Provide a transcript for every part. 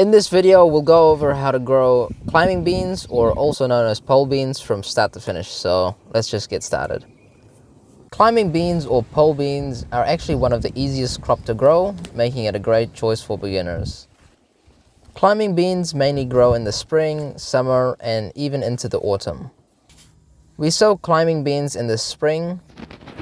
In this video, we'll go over how to grow climbing beans, or also known as pole beans, from start to finish. So let's just get started. Climbing beans or pole beans are actually one of the easiest crop to grow, making it a great choice for beginners. Climbing beans mainly grow in the spring, summer, and even into the autumn. We sow climbing beans in the spring.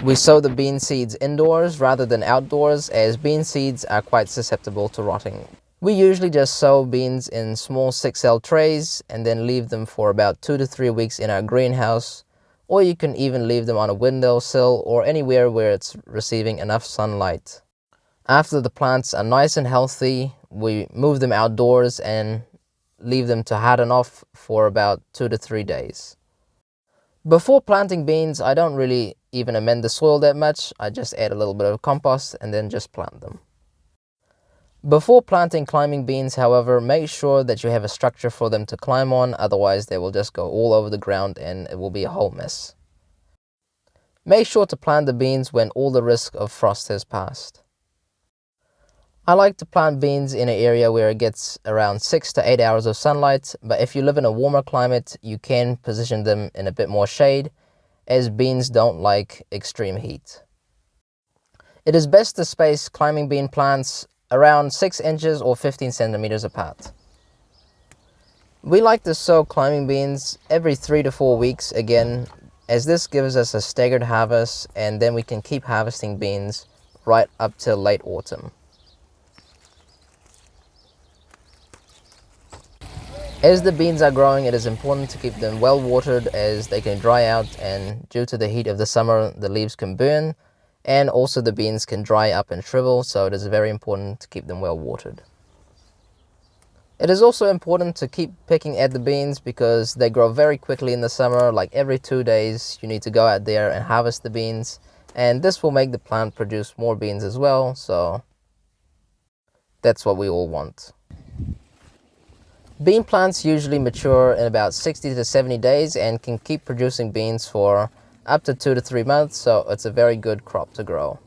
We sow the bean seeds indoors rather than outdoors, as bean seeds are quite susceptible to rotting. We usually just sow beans in small 6L trays and then leave them for about 2 to 3 weeks in our greenhouse, or you can even leave them on a windowsill or anywhere where it's receiving enough sunlight. After the plants are nice and healthy, we move them outdoors and leave them to harden off for about 2 to 3 days. Before planting beans, I don't really even amend the soil that much. I just add a little bit of compost and then just plant them. Before planting climbing beans, however, make sure that you have a structure for them to climb on, otherwise they will just go all over the ground and it will be a whole mess. Make sure to plant the beans when all the risk of frost has passed. I like to plant beans in an area where it gets around 6 to 8 hours of sunlight, but if you live in a warmer climate, you can position them in a bit more shade, as beans don't like extreme heat. It is best to space climbing bean plants around 6 inches or 15 centimeters apart. We like to sow climbing beans every 3 to 4 weeks again, as this gives us a staggered harvest, and then we can keep harvesting beans right up till late autumn. As the beans are growing, it is important to keep them well watered, as they can dry out, and due to the heat of the summer, the leaves can burn, and also the beans can dry up and shrivel, so it is very important to keep them well watered. It is also important to keep picking at the beans because they grow very quickly in the summer. Like every 2 days you need to go out there and harvest the beans, and this will make the plant produce more beans as well, so that's what we all want. Bean plants usually mature in about 60 to 70 days and can keep producing beans for up to 2 to 3 months, so it's a very good crop to grow.